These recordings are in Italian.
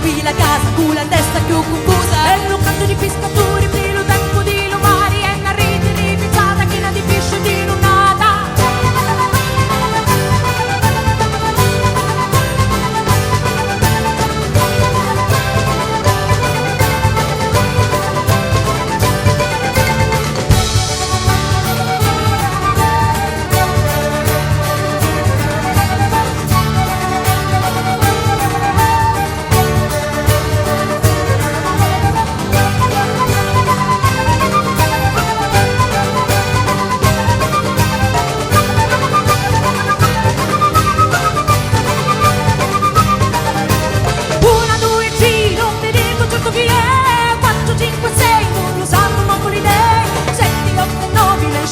qui la casa, con la testa più confusa. E non canto di pescatori, pelo tempo di lumari, e una rete ripizzata piena di pesce di lunata.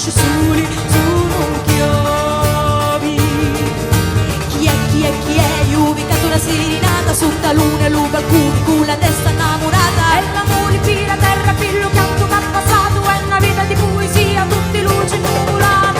Soli su non chiovi. Chi è? Io ho ubicato una serenata sotto la luna e lo balcone con la testa innamorata. E l'amore pira terra, pillo canto che ha passato, è una vita di poesia, tutte luce nuvolata.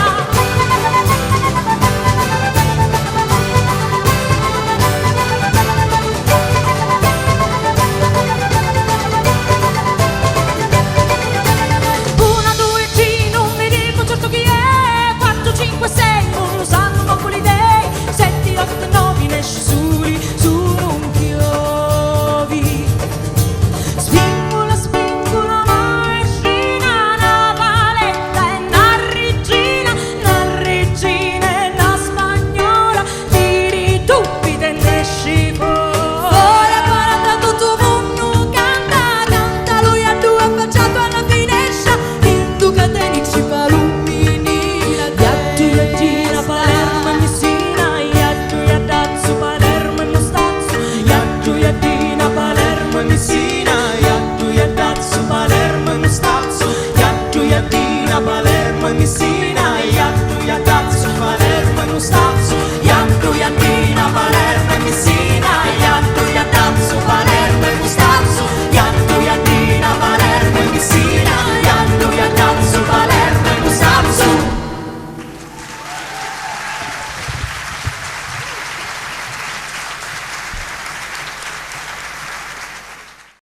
Palermo e Messina, Iattu, Iattu.